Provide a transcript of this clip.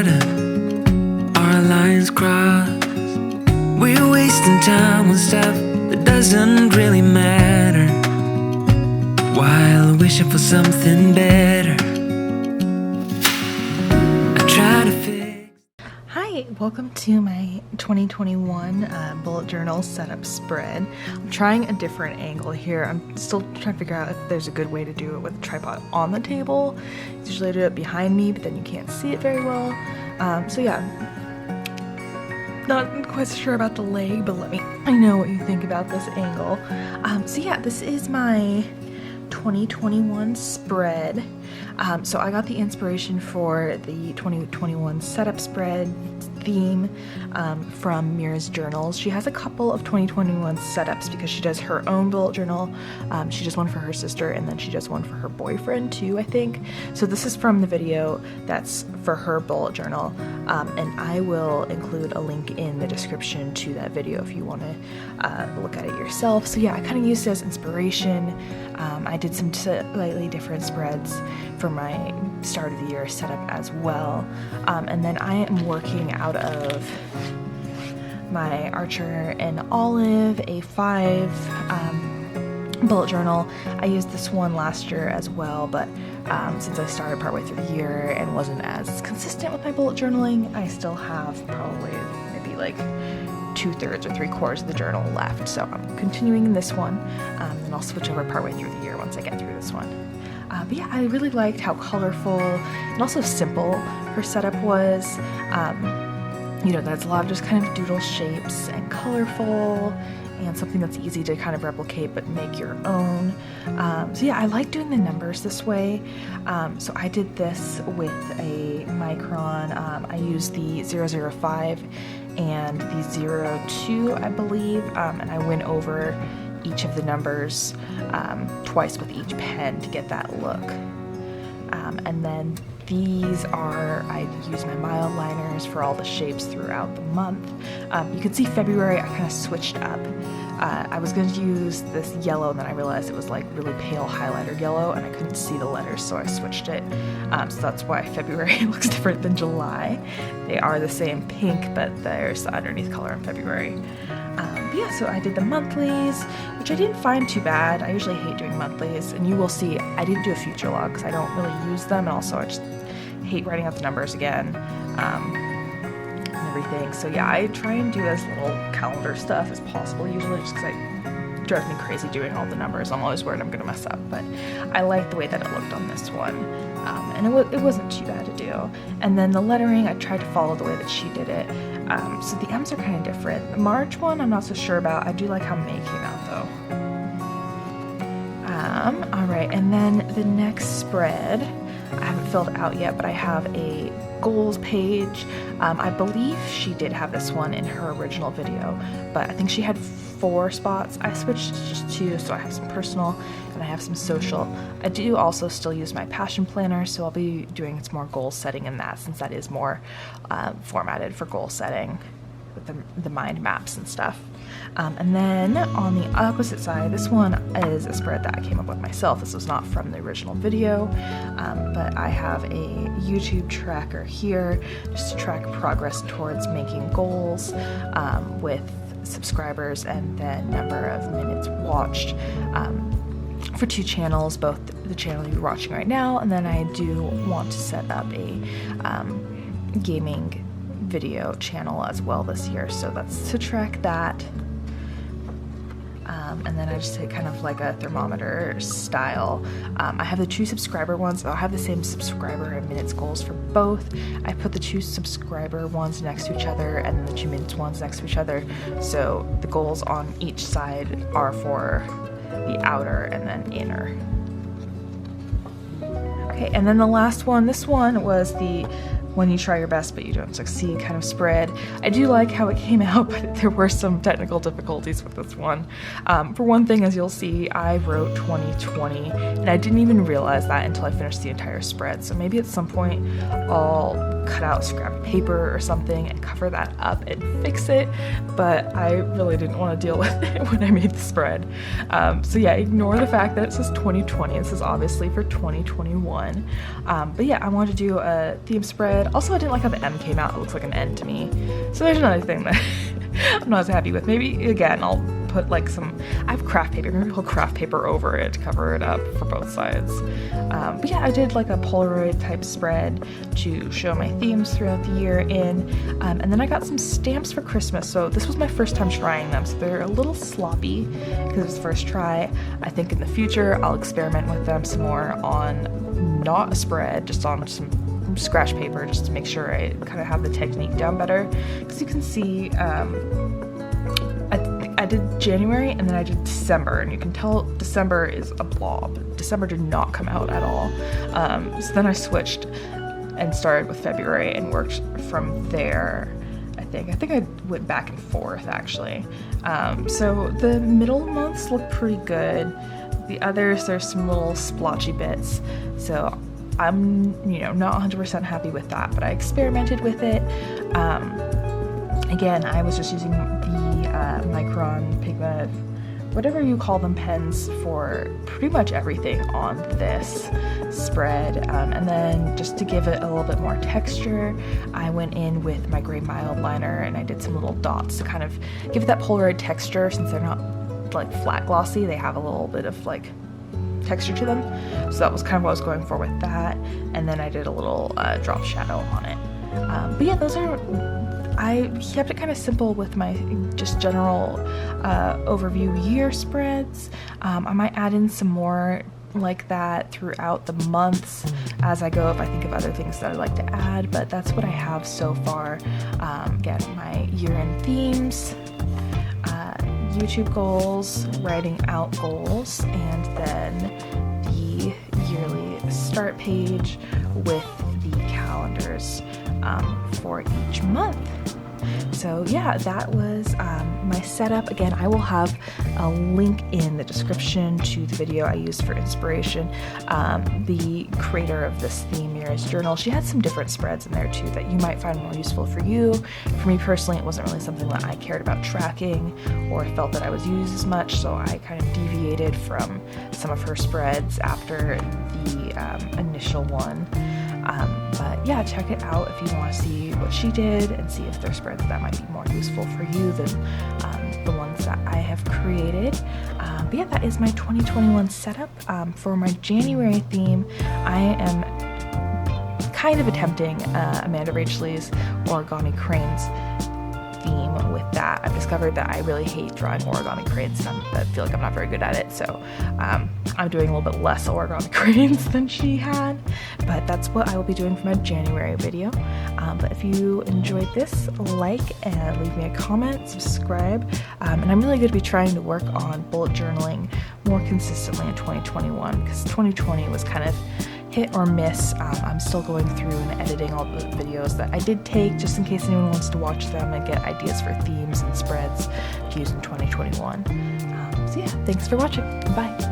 tired of our lines crossed. We're wasting time on stuff that doesn't really matter, while wishing for something better. I try to fix. Hi, welcome to my 2021 bullet journal setup spread. I'm trying a different angle here. I'm still trying to figure out if there's a good way to do it with a tripod on the table. Usually I do it behind me, but then you can't see it very well. So yeah, not quite sure about the leg, but let me know what you think about this angle. So yeah, this is my 2021 spread. So I got the inspiration for the 2021 setup spread theme from Mira's journals. She has a couple of 2021 setups because she does her own bullet journal. She does one for her sister, and then she does one for her boyfriend too, I think. So this is from the video that's for her bullet journal, and I will include a link in the description to that video if you want to look at it yourself. So yeah, I kind of used it as inspiration. I did some slightly different spreads for my start of the year setup as well. And then I am working out of my Archer and Olive A5 bullet journal. I used this one last year as well, but since I started partway through the year and wasn't as consistent with my bullet journaling, I still have probably maybe like 2/3 or 3/4 of the journal left. So I'm continuing in this one, and I'll switch over partway through the year once I get through this one. But yeah, I really liked how colorful and also simple her setup was. There's a lot of just kind of doodle shapes and colorful and something that's easy to kind of replicate but make your own. So yeah, I like doing the numbers this way. So I did this with a Micron. I used the 005 and the 02, I believe, and I went over each of the numbers twice with each pen to get that look. And then these are, I use my mild liners for all the shapes throughout the month. You can see February I kind of switched up. I was going to use this yellow, and then I realized it was like really pale highlighter yellow and I couldn't see the letters, so I switched it. So that's why February looks different than July. They are the same pink, but there's the underneath color in February. Yeah, so I did the monthlies, which I didn't find too bad. I usually hate doing monthlies, and you will see I didn't do a future log because I don't really use them, and also I just hate writing out the numbers again and everything. So yeah, I try and do as little calendar stuff as possible usually, just because it drives me crazy doing all the numbers. I'm always worried I'm going to mess up, but I like the way that it looked on this one, and it wasn't too bad to do. And then the lettering, I tried to follow the way that she did it. So the M's are kind of different. The March one I'm not so sure about. I do like how May came out though. Alright, and then the next spread I haven't filled out yet, but I have a goals page. I believe she did have this one in her original video, but I think she had 4 spots. I switched to just 2, so I have some personal and I have some social. I do also still use my passion planner, so I'll be doing some more goal setting in that, since that is more formatted for goal setting with the mind maps and stuff. And then on the opposite side, this one is a spread that I came up with myself. This was not from the original video, but I have a YouTube tracker here just to track progress towards making goals with subscribers and then number of minutes watched for 2 channels, both the channel you're watching right now, and then I do want to set up a gaming video channel as well this year, so that's to track that. And then I just take kind of like a thermometer style. I have the 2 subscriber ones, so I'll have the same subscriber and minutes goals for both. I put the 2 subscriber ones next to each other and then the 2 minutes ones next to each other, so the goals on each side are for the outer and then inner. Okay, and then the last one, this one was the when you try your best but you don't succeed kind of spread. I do like how it came out, but there were some technical difficulties with this one. For one thing, as you'll see, I wrote 2020 and I didn't even realize that until I finished the entire spread. So maybe at some point I'll cut out scrap paper or something and cover that up and fix it, but I really didn't want to deal with it when I made the spread. So yeah, ignore the fact that it says 2020. This is obviously for 2021. But yeah, I wanted to do a theme spread. Also, I didn't like how the M came out. It looks like an N to me. So there's another thing that I'm not as happy with. Maybe, again, I'll put like I have craft paper, maybe I'll craft paper over it to cover it up for both sides. But yeah, I did like a Polaroid type spread to show my themes throughout the year in, and then I got some stamps for Christmas. So this was my first time trying them, so they're a little sloppy because it was the first try. I think in the future I'll experiment with them some more on not a spread, just on some scratch paper, just to make sure I kind of have the technique down better. Because you can see I did January and then I did December, and you can tell December is a blob. December did not come out at all. So then I switched and started with February and worked from there. I think I went back and forth actually. So the middle months look pretty good. The others, there's some little splotchy bits. So I'm, not 100% happy with that, but I experimented with it. Again, I was just using the Micron Pigma, whatever you call them, pens for pretty much everything on this spread. And then just to give it a little bit more texture, I went in with my gray mild liner and I did some little dots to kind of give it that Polaroid texture. Since they're not like flat glossy, they have a little bit of like texture to them. So that was kind of what I was going for with that. And then I did a little drop shadow on it. But yeah, I kept it kind of simple with my just general overview year spreads. I might add in some more like that throughout the months as I go if I think of other things that I'd like to add, but that's what I have so far. Again, my year-end themes, YouTube goals, writing out goals, and then the yearly start page with the calendars for each month. So yeah, that was my setup. Again, I will have a link in the description to the video I used for inspiration. The creator of this theme, Mira's Journal, she had some different spreads in there too that you might find more useful for you. For me personally, it wasn't really something that I cared about tracking or felt that I was used as much, so I kind of deviated from some of her spreads after the initial one. But yeah, check it out if you want to see what she did and see if there's spreads that might be more useful for you than the ones that I have created. But yeah, that is my 2021 setup. For my January theme, I am kind of attempting Amanda Rachley's Origami Cranes theme with that. I've discovered that I really hate drawing origami cranes, and I feel like I'm not very good at it, so I'm doing a little bit less origami cranes than she had, but that's what I will be doing for my January video. But if you enjoyed this, like and leave me a comment, subscribe, and I'm really going to be trying to work on bullet journaling more consistently in 2021, because 2020 was kind of hit or miss. I'm still going through and editing all the videos that I did take, just in case anyone wants to watch them and get ideas for themes and spreads to use in 2021. So yeah, thanks for watching. Bye.